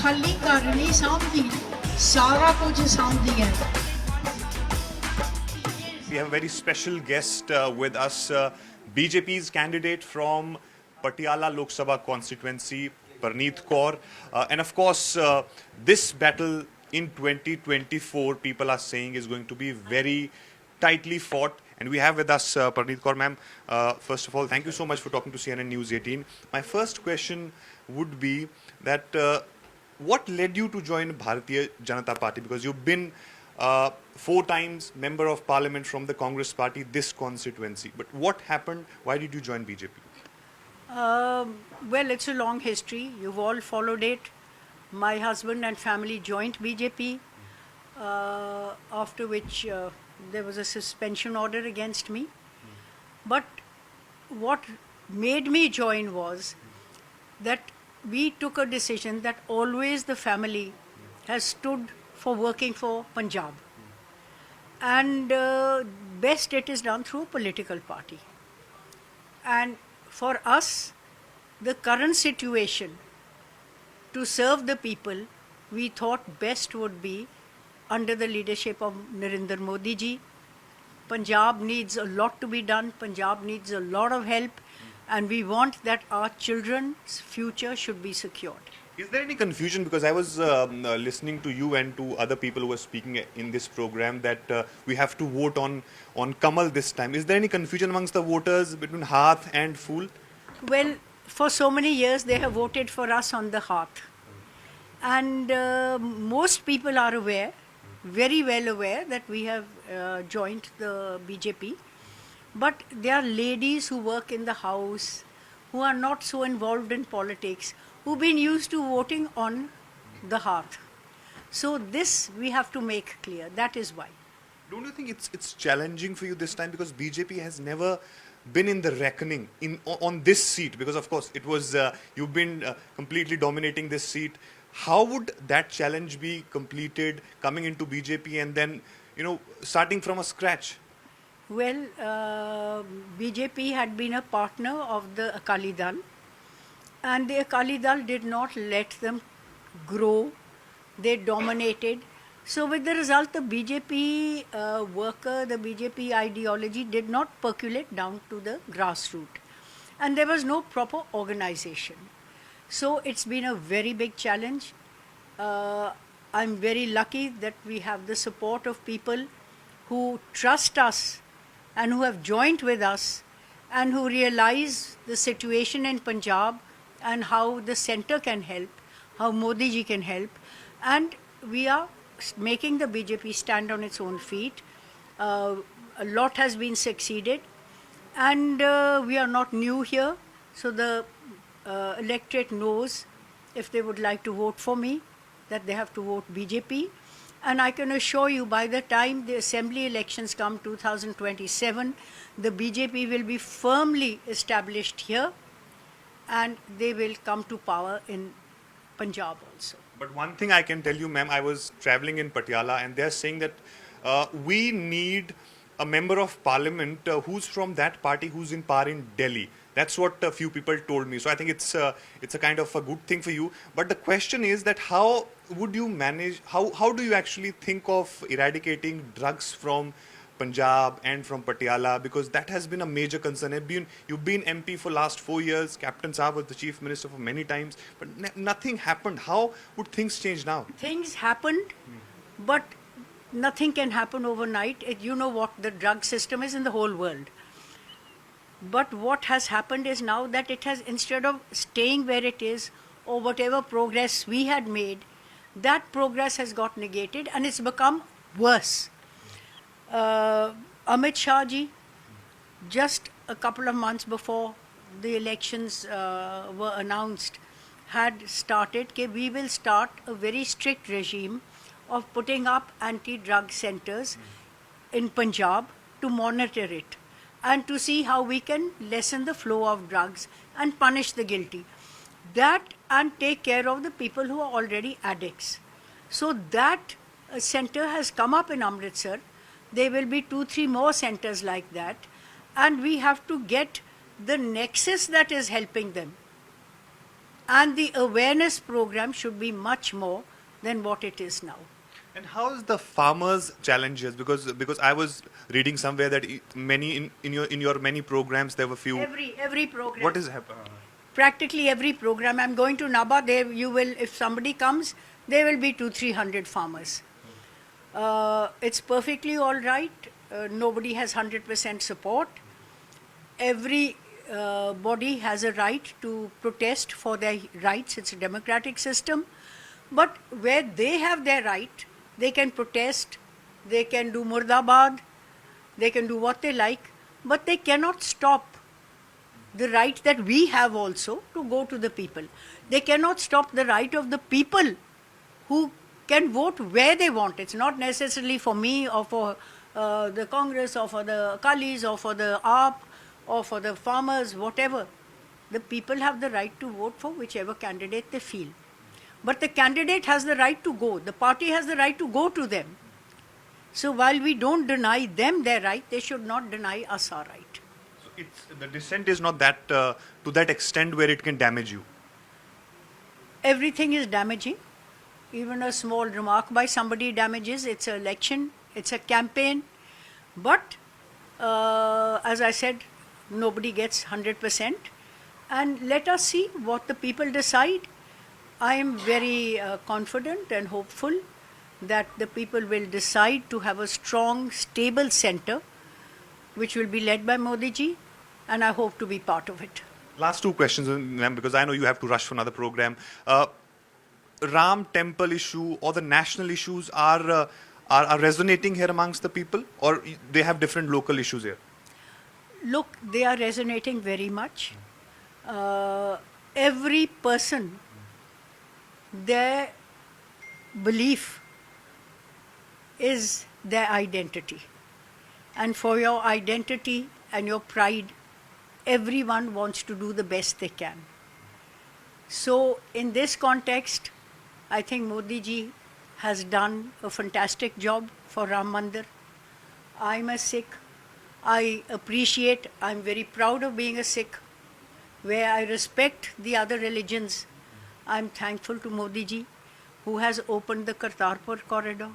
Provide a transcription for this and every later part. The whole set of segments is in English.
खाली घर नहीं सामदी सारा कुछ सामदी है. We have a very special guest with us, BJP's candidate from Patiala Lok Sabha constituency, Preneet Kaur. And of course, this battle in 2024, people are saying is going to be very tightly fought. And we have with us Preneet Kaur, ma'am. First of all, thank you so much for talking to CNN News 18. My first question would be that what led you to join Bharatiya Janata Party? Because you've been 4 times member of parliament from the Congress party, this constituency. But what happened? Why did you join BJP? Well, it's a long history. You've all followed it. My husband and family joined BJP, after which there was a suspension order against me. But what made me join was that we took a decision that always the family has stood for working for Punjab. And best it is done through a political party. And for us, the current situation, to serve the people, we thought best would be under the leadership of Narendra Modi ji. Punjab needs a lot to be done. Punjab needs a lot of help. And we want that our children's future should be secured. Is there any confusion? Because I was listening to you and to other people who were speaking in this program that we have to vote on Kamal this time. Is there any confusion amongst the voters between Haath and Fool? Well, for so many years they have voted for us on the Haath. And most people are aware, very well aware, that we have joined the BJP. But there are ladies who work in the house, who are not so involved in politics, who've been used to voting on the Haath. So this we have to make clear. That is why. Don't you think it's challenging for you this time, because BJP has never been in the reckoning on this seat? Because of course it was you've been completely dominating this seat. How would that challenge be completed coming into BJP and then starting from a scratch? Well, BJP had been a partner of the Akali Dal, and the Akali Dal did not let them grow. They dominated. So with the result, the BJP worker, the BJP ideology did not percolate down to the grassroots. And there was no proper organization. So it's been a very big challenge. I'm very lucky that we have the support of people who trust us and who have joined with us and who realize the situation in Punjab and how the centre can help, how Modi ji can help. And we are making the BJP stand on its own feet. A lot has been succeeded, and we are not new here. So the electorate knows, if they would like to vote for me, that they have to vote BJP. And I can assure you, by the time the assembly elections come 2027, the BJP will be firmly established here, and they will come to power in Punjab also. But one thing I can tell you, ma'am, I was traveling in Patiala and they're saying that we need a member of parliament who's from that party who's in power in Delhi. That's what a few people told me. So I think it's a kind of a good thing for you. But the question is that how would you manage, how do you actually think of eradicating drugs from Punjab and from Patiala? Because that has been a major concern. You've been MP for last 4 years. Captain Saab was the chief minister for many times. But nothing happened. How would things change now? Things happened, but nothing can happen overnight. You know what the drug system is in the whole world. But what has happened is now that it has, instead of staying where it is, or whatever progress we had made, that progress has got negated and it's become worse. Amit Shah ji, just a couple of months before the elections were announced, had started that we will start a very strict regime of putting up anti-drug centers in Punjab to monitor it and to see how we can lessen the flow of drugs and punish the guilty. That and take care of the people who are already addicts. So that center has come up in Amritsar. There will be 2-3 more centers like that. and we have to get the nexus that is helping them. And the awareness program should be much more than what it is now. And how is the farmers' challenges? Because I was reading somewhere that many in your many programs there were few. Every program. What is happening? Practically every program. I'm going to Naba. There you will, if somebody comes, there will be 200-300 farmers. It's perfectly all right. Nobody has 100% support. Every body has a right to protest for their rights. It's a democratic system. But where they have their right, they can protest, they can do Murdabad, they can do what they like, but they cannot stop the right that we have also to go to the people. They cannot stop the right of the people who can vote where they want. It's not necessarily for me or for the Congress or for the Akalis or for the AAP or for the farmers, whatever. The people have the right to vote for whichever candidate they feel. But the candidate has the right to go. The party has the right to go to them. So while we don't deny them their right, they should not deny us our right. So the dissent is not that to that extent where it can damage you. Everything is damaging. Even a small remark by somebody damages. It's an election. It's a campaign. But as I said, nobody gets 100%. And let us see what the people decide. I am very confident and hopeful that the people will decide to have a strong, stable centre, which will be led by Modi ji, and I hope to be part of it. Last two questions, ma'am, because I know you have to rush for another program. Ram temple issue or the national issues are resonating here amongst the people, or they have different local issues here? Look, they are resonating very much. Every person, their belief is their identity. And for your identity and your pride, everyone wants to do the best they can. So in this context, I think Modi ji has done a fantastic job for Ram Mandir. I'm a Sikh. I appreciate, I'm very proud of being a Sikh, where I respect the other religions. I'm thankful to Modi ji, who has opened the Kartarpur corridor,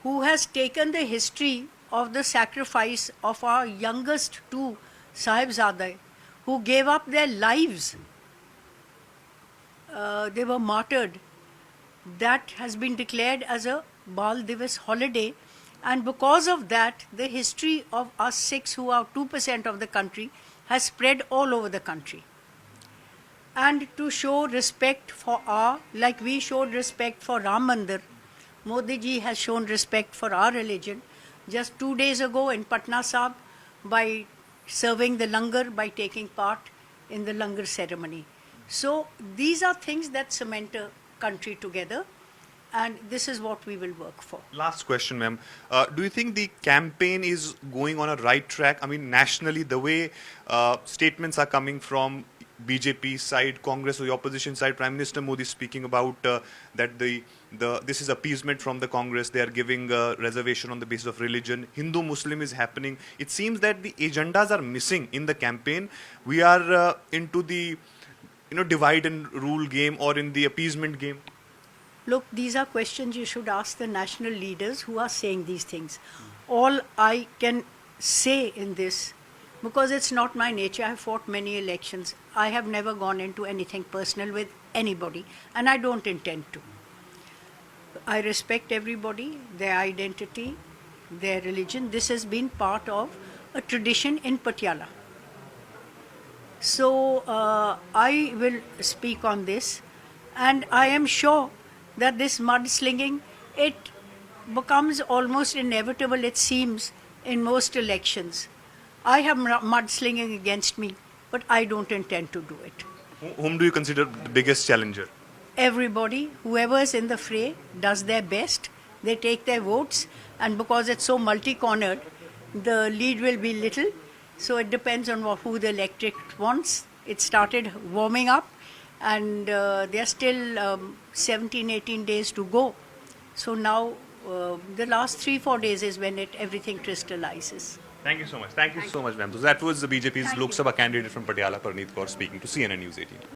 who has taken the history of the sacrifice of our youngest two Sahibzadeh, who gave up their lives. They were martyred. That has been declared as a Bal Divas holiday, and because of that, the history of us Sikhs, who are 2% of the country, has spread all over the country. And to show respect for like we showed respect for Ram Mandir, Modi ji has shown respect for our religion. Just 2 days ago in Patna Sahib, by serving the langar, by taking part in the langar ceremony. So these are things that cement a country together, and this is what we will work for. Last question, ma'am. Do you think the campaign is going on a right track? I mean, nationally, the way statements are coming from BJP side, Congress or the opposition side, Prime Minister Modi speaking about that this is appeasement from the Congress. They are giving a reservation on the basis of religion. Hindu-Muslim is happening. It seems that the agendas are missing in the campaign. We are into the divide and rule game or in the appeasement game. Look, these are questions you should ask the national leaders who are saying these things. All I can say in this, because it's not my nature, I have fought many elections. I have never gone into anything personal with anybody, and I don't intend to. I respect everybody, their identity, their religion. This has been part of a tradition in Patiala. So I will speak on this, and I am sure that this mudslinging, it becomes almost inevitable, it seems, in most elections. I have mudslinging against me, but I don't intend to do it. Whom do you consider the biggest challenger? Everybody, whoever is in the fray, does their best. They take their votes, and because it's so multi-cornered, the lead will be little. So it depends on who the electorate wants. It started warming up, and there are still 17, 18 days to go. So now the last 3-4 days is when everything crystallizes. Thank you so much. Thank you so much, ma'am. So that was the BJP's Thank Lok you. Sabha candidate from Patiala, Preneet Kaur, speaking to CNN News 18.